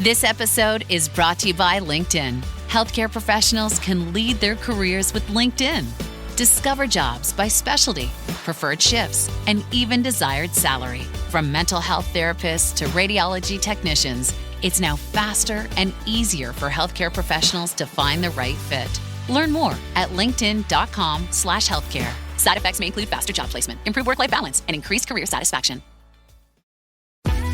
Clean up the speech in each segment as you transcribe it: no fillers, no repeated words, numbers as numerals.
This episode is brought to you by LinkedIn. Healthcare professionals can lead their careers with LinkedIn. Discover jobs by specialty, preferred shifts, and even desired salary. From mental health therapists to radiology technicians, it's now faster and easier for healthcare professionals to find the right fit. Learn more at linkedin.com/healthcare. Side effects may include faster job placement, improved work-life balance, and increased career satisfaction.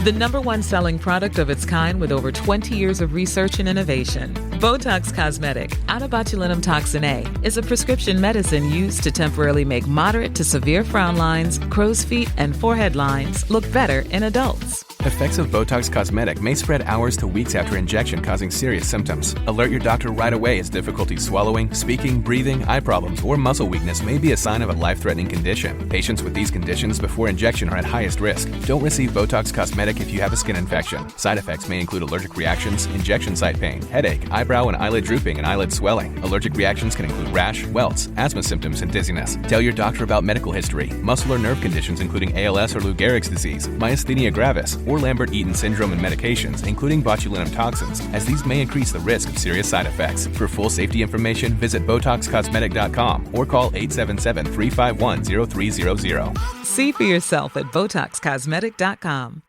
The number one selling product of its kind with over 20 years of research and innovation. Botox Cosmetic, out of botulinum toxin A, is a prescription medicine used to temporarily make moderate to severe frown lines, crow's feet, and forehead lines look better in adults. Effects of Botox Cosmetic may spread hours to weeks after injection, causing serious symptoms. Alert your doctor right away as difficulty swallowing, speaking, breathing, eye problems, or muscle weakness may be a sign of a life-threatening condition. Patients with these conditions before injection are at highest risk. Don't receive Botox Cosmetic if you have a skin infection. Side effects may include allergic reactions, injection site pain, headache, eyebrow and eyelid drooping, and eyelid swelling. Allergic reactions can include rash, welts, asthma symptoms, and dizziness. Tell your doctor about medical history, muscle or nerve conditions including ALS or Lou Gehrig's disease, myasthenia gravis, or Lambert-Eaton syndrome and medications, including botulinum toxins, as these may increase the risk of serious side effects. For full safety information, visit BotoxCosmetic.com or call 877-351-0300. See for yourself at BotoxCosmetic.com.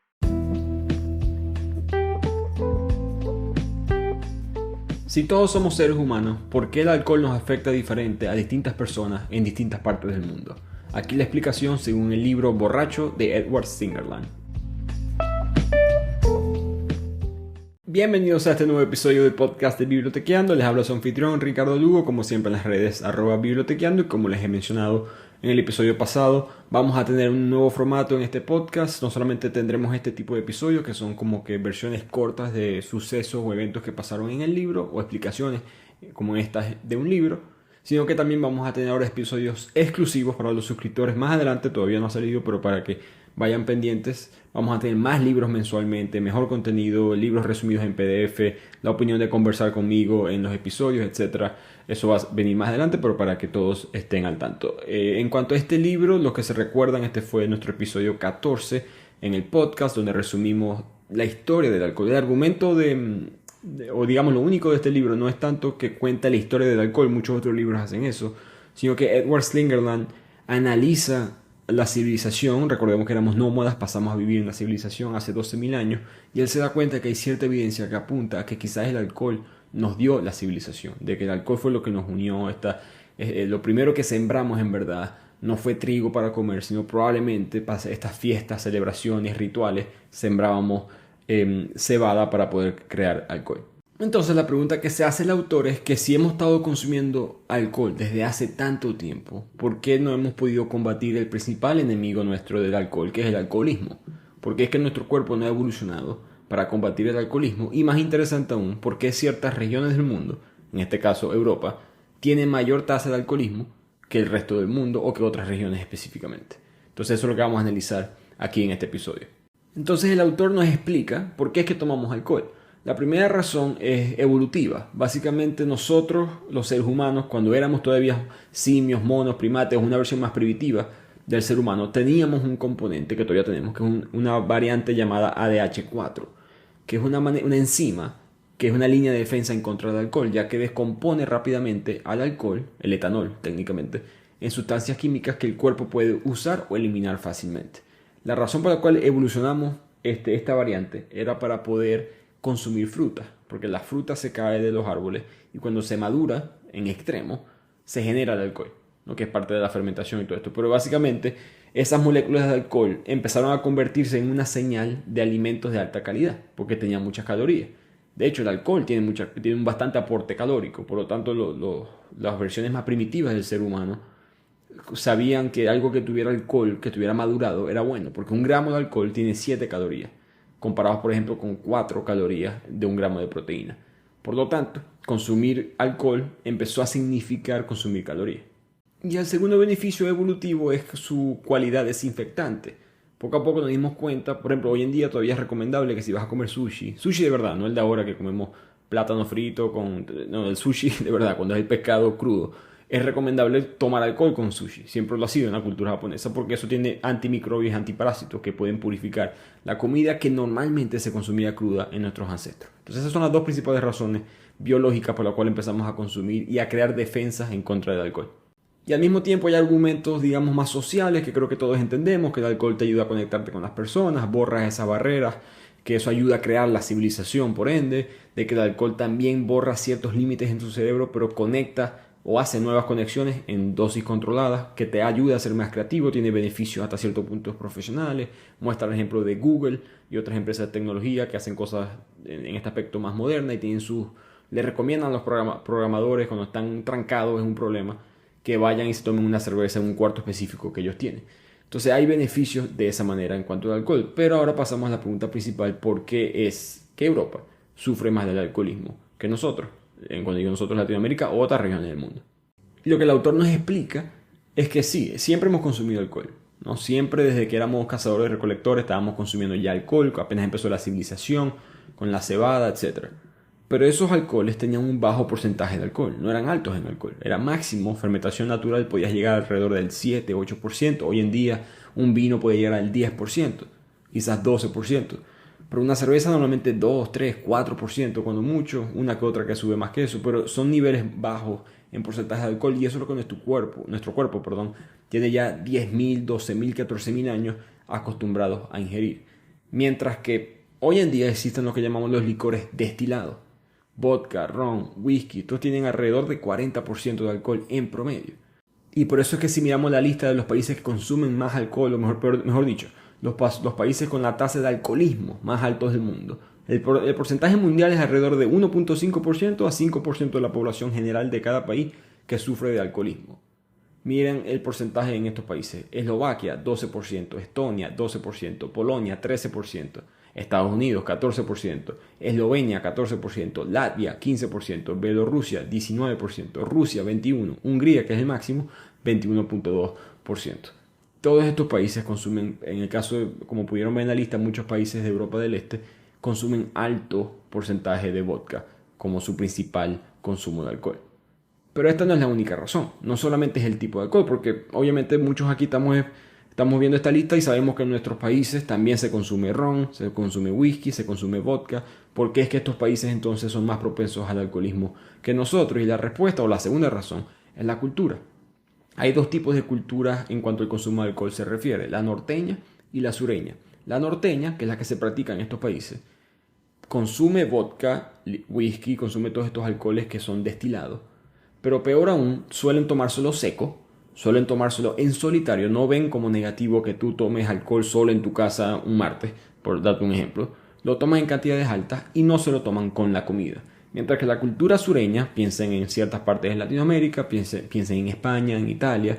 Si todos somos seres humanos, ¿por qué el alcohol nos afecta diferente a distintas personas en distintas partes del mundo? Aquí la explicación según el libro Borracho de Edward Slingerland. Bienvenidos a este nuevo episodio del podcast de Bibliotequeando. Les habla su anfitrión Ricardo Lugo, como siempre en las redes @bibliotequeando, y como les he mencionado en el episodio pasado, vamos a tener un nuevo formato en este podcast. No solamente tendremos este tipo de episodios que son como que versiones cortas de sucesos o eventos que pasaron en el libro o explicaciones como estas de un libro, sino que también vamos a tener ahora episodios exclusivos para los suscriptores. Más adelante, todavía no ha salido, pero para que vayan pendientes, vamos a tener más libros mensualmente, mejor contenido, libros resumidos en PDF, la opinión de conversar conmigo en los episodios, etc. Eso va a venir más adelante, pero para que todos estén al tanto. En cuanto a este libro, los que se recuerdan, este fue nuestro episodio 14 en el podcast, donde resumimos la historia del alcohol. El argumento o digamos lo único de este libro no es tanto que cuenta la historia del alcohol, muchos otros libros hacen eso, sino que Edward Slingerland analiza la civilización. Recordemos que éramos nómadas, pasamos a vivir en la civilización hace 12.000 años, y él se da cuenta que hay cierta evidencia que apunta a que quizás el alcohol nos dio la civilización, de que el alcohol fue lo que nos unió. Lo primero que sembramos en verdad no fue trigo para comer, sino probablemente para estas fiestas, celebraciones, rituales, sembrábamos cebada para poder crear alcohol. Entonces la pregunta que se hace el autor es que si hemos estado consumiendo alcohol desde hace tanto tiempo, ¿por qué no hemos podido combatir el principal enemigo nuestro del alcohol, que es el alcoholismo? Porque es que nuestro cuerpo no ha evolucionado para combatir el alcoholismo, y más interesante aún, porque ciertas regiones del mundo, en este caso Europa, tienen mayor tasa de alcoholismo que el resto del mundo o que otras regiones específicamente. Entonces eso es lo que vamos a analizar aquí en este episodio. Entonces el autor nos explica por qué es que tomamos alcohol. La primera razón es evolutiva. Básicamente nosotros, los seres humanos, cuando éramos todavía simios, monos, primates, una versión más primitiva del ser humano, teníamos un componente que todavía tenemos, que es una variante llamada ADH4, que es una enzima, que es una línea de defensa en contra del alcohol, ya que descompone rápidamente al alcohol, el etanol técnicamente, en sustancias químicas que el cuerpo puede usar o eliminar fácilmente. La razón por la cual evolucionamos esta variante era para poder consumir fruta, porque la fruta se cae de los árboles y cuando se madura en extremo se genera el alcohol, ¿no? Que es parte de la fermentación y todo esto. Pero básicamente esas moléculas de alcohol empezaron a convertirse en una señal de alimentos de alta calidad, porque tenían muchas calorías. De hecho, el alcohol tiene un bastante aporte calórico, por lo tanto las versiones más primitivas del ser humano sabían que algo que tuviera alcohol, que estuviera madurado, era bueno, porque 1 gramo de alcohol tiene 7 calorías, comparados por ejemplo con 4 calorías de 1 gramo de proteína. Por lo tanto, consumir alcohol empezó a significar consumir calorías. Y el segundo beneficio evolutivo es su cualidad desinfectante. Poco a poco nos dimos cuenta, por ejemplo, hoy en día todavía es recomendable que si vas a comer sushi de verdad, no el de ahora que comemos plátano frito, el sushi de verdad, cuando es el pescado crudo, es recomendable tomar alcohol con sushi. Siempre lo ha sido en la cultura japonesa porque eso tiene antimicrobios y antiparásitos que pueden purificar la comida que normalmente se consumía cruda en nuestros ancestros. Entonces esas son las dos principales razones biológicas por las cuales empezamos a consumir y a crear defensas en contra del alcohol. Y al mismo tiempo hay argumentos, digamos, más sociales que creo que todos entendemos, que el alcohol te ayuda a conectarte con las personas, borras esas barreras, que eso ayuda a crear la civilización, por ende, de que el alcohol también borra ciertos límites en tu cerebro, pero conecta o hace nuevas conexiones en dosis controladas, que te ayuda a ser más creativo, tiene beneficios hasta ciertos puntos profesionales. Muestra el ejemplo de Google y otras empresas de tecnología que hacen cosas en este aspecto más moderna y tienen le recomiendan a los programadores cuando están trancados en un problema que vayan y se tomen una cerveza en un cuarto específico que ellos tienen. Entonces hay beneficios de esa manera en cuanto al alcohol. Pero ahora pasamos a la pregunta principal: ¿por qué es que Europa sufre más del alcoholismo que nosotros? Cuando digo nosotros, Latinoamérica o otras regiones del mundo. Y lo que el autor nos explica es que sí, siempre hemos consumido alcohol, ¿no? Siempre desde que éramos cazadores y recolectores estábamos consumiendo ya alcohol, apenas empezó la civilización, con la cebada, etc. Pero esos alcoholes tenían un bajo porcentaje de alcohol, no eran altos en alcohol. Era máximo, fermentación natural podías llegar alrededor del 7-8%. Hoy en día un vino puede llegar al 10%, quizás 12%. Pero una cerveza normalmente 2, 3, 4% cuando mucho, una que otra que sube más que eso. Pero son niveles bajos en porcentaje de alcohol y eso es lo que nuestro cuerpo tiene ya 10.000, 12.000, 14.000 años acostumbrados a ingerir. Mientras que hoy en día existen lo que llamamos los licores destilados. Vodka, ron, whisky, todos tienen alrededor de 40% de alcohol en promedio. Y por eso es que si miramos la lista de los países que consumen más alcohol, o mejor dicho, los países con la tasa de alcoholismo más altos del mundo, el porcentaje mundial es alrededor de 1.5% a 5% de la población general de cada país que sufre de alcoholismo. Miren el porcentaje en estos países: Eslovaquia 12%, Estonia 12%, Polonia 13%, Estados Unidos 14%, Eslovenia 14%, Latvia 15%, Bielorrusia 19%, Rusia 21%, Hungría, que es el máximo, 21.2%. Todos estos países consumen, en el caso de, como pudieron ver en la lista, muchos países de Europa del Este consumen alto porcentaje de vodka como su principal consumo de alcohol. Pero esta no es la única razón, no solamente es el tipo de alcohol, porque obviamente muchos aquí estamos viendo esta lista y sabemos que en nuestros países también se consume ron, se consume whisky, se consume vodka. ¿Por qué es que estos países entonces son más propensos al alcoholismo que nosotros? Y la respuesta, o la segunda razón, es la cultura. Hay dos tipos de culturas en cuanto al consumo de alcohol se refiere: la norteña y la sureña. La norteña, que es la que se practica en estos países, consume vodka, whisky, consume todos estos alcoholes que son destilados. Pero peor aún, suelen tomárselo seco, suelen tomárselo en solitario. No ven como negativo que tú tomes alcohol solo en tu casa un martes, por darte un ejemplo. Lo toman en cantidades altas y no se lo toman con la comida. Mientras que la cultura sureña, piensen en ciertas partes de Latinoamérica, piensen en España, en Italia,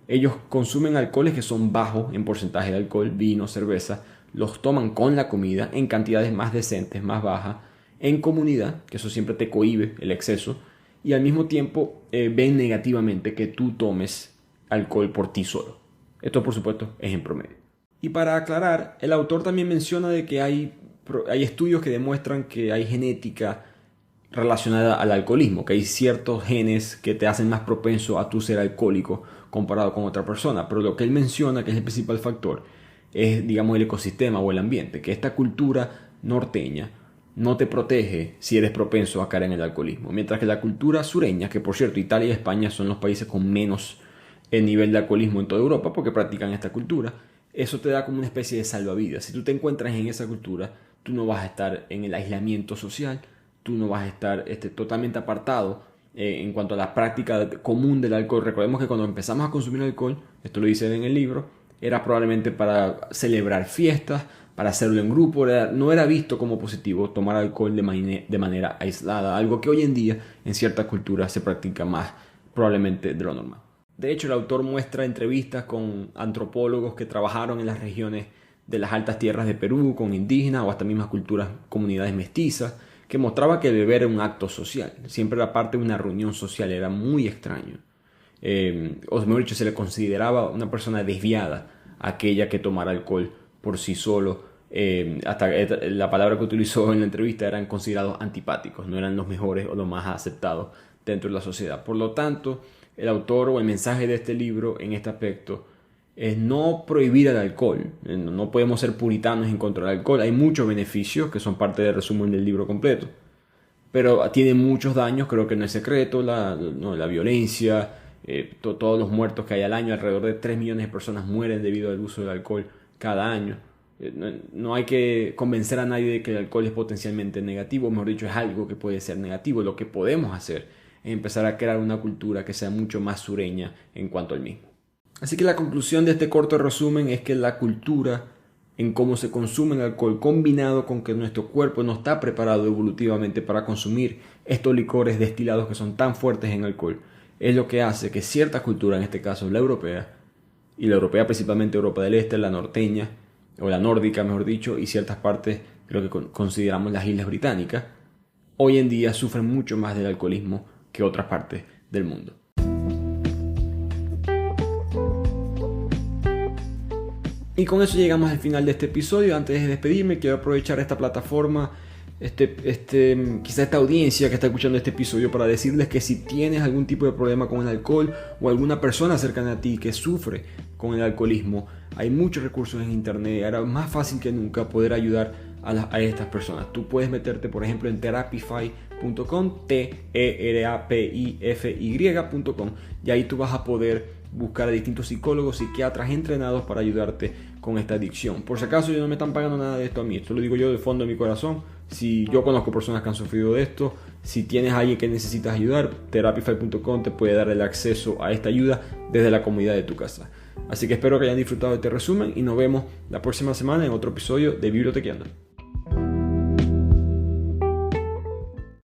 ellos consumen alcoholes que son bajos en porcentaje de alcohol, vino, cerveza, los toman con la comida en cantidades más decentes, más bajas, en comunidad, que eso siempre te cohíbe el exceso, y al mismo tiempo ven negativamente que tú tomes alcohol por ti solo. Esto, por supuesto, es en promedio. Y para aclarar, el autor también menciona de que hay estudios que demuestran que hay genética relacionada al alcoholismo, que hay ciertos genes que te hacen más propenso a tu ser alcohólico comparado con otra persona, pero lo que él menciona, que es el principal factor, es, digamos, el ecosistema o el ambiente, que esta cultura norteña no te protege si eres propenso a caer en el alcoholismo, mientras que la cultura sureña, que por cierto Italia y España son los países con menos nivel de alcoholismo en toda Europa porque practican esta cultura, eso te da como una especie de salvavidas. Si tú te encuentras en esa cultura, tú no vas a estar en el aislamiento social, tú no vas a estar totalmente apartado en cuanto a la práctica común del alcohol. Recordemos que cuando empezamos a consumir alcohol, esto lo dice en el libro, era probablemente para celebrar fiestas, para hacerlo en grupo. No era visto como positivo tomar alcohol de manera aislada, algo que hoy en día en ciertas culturas se practica más probablemente de lo normal. De hecho, el autor muestra entrevistas con antropólogos que trabajaron en las regiones de las altas tierras de Perú, con indígenas o hasta mismas comunidades mestizas, que mostraba que el beber era un acto social, siempre era parte de una reunión social, era muy extraño. O mejor dicho, se le consideraba una persona desviada aquella que tomara alcohol por sí solo. Hasta la palabra que utilizó en la entrevista eran considerados antipáticos, no eran los mejores o los más aceptados dentro de la sociedad. Por lo tanto, el autor o el mensaje de este libro en este aspecto es no prohibir el alcohol. No podemos ser puritanos en contra del alcohol. Hay muchos beneficios que son parte del resumen del libro completo, pero tiene muchos daños, creo que no es secreto, la violencia, todos los muertos que hay al año. Alrededor de 3 millones de personas mueren debido al uso del alcohol cada año. No hay que convencer a nadie de que el alcohol es potencialmente negativo, mejor dicho, es algo que puede ser negativo. Lo que podemos hacer es empezar a crear una cultura que sea mucho más sureña en cuanto al mismo. Así que la conclusión de este corto resumen es que la cultura en cómo se consume el alcohol, combinado con que nuestro cuerpo no está preparado evolutivamente para consumir estos licores destilados que son tan fuertes en alcohol, es lo que hace que cierta cultura, en este caso la europea, y la europea principalmente Europa del Este, la norteña, o la nórdica mejor dicho, y ciertas partes de lo que consideramos las islas británicas, hoy en día sufren mucho más del alcoholismo que otras partes del mundo. Y con eso llegamos al final de este episodio. Antes de despedirme, quiero aprovechar esta plataforma, quizá esta audiencia que está escuchando este episodio, para decirles que si tienes algún tipo de problema con el alcohol o alguna persona cercana a ti que sufre con el alcoholismo, hay muchos recursos en internet. Ahora es más fácil que nunca poder ayudar a estas personas. Tú puedes meterte, por ejemplo, en therapify.com, terapify.com, y ahí tú vas a poder buscar a distintos psicólogos, psiquiatras entrenados para ayudarte con esta adicción. Por si acaso, yo no me están pagando nada de esto a mí, esto lo digo yo de fondo de mi corazón. Si yo conozco personas que han sufrido de esto, si tienes a alguien que necesitas ayudar, therapify.com te puede dar el acceso a esta ayuda desde la comodidad de tu casa. Así que espero que hayan disfrutado de este resumen y nos vemos la próxima semana en otro episodio de Bibliotequeando.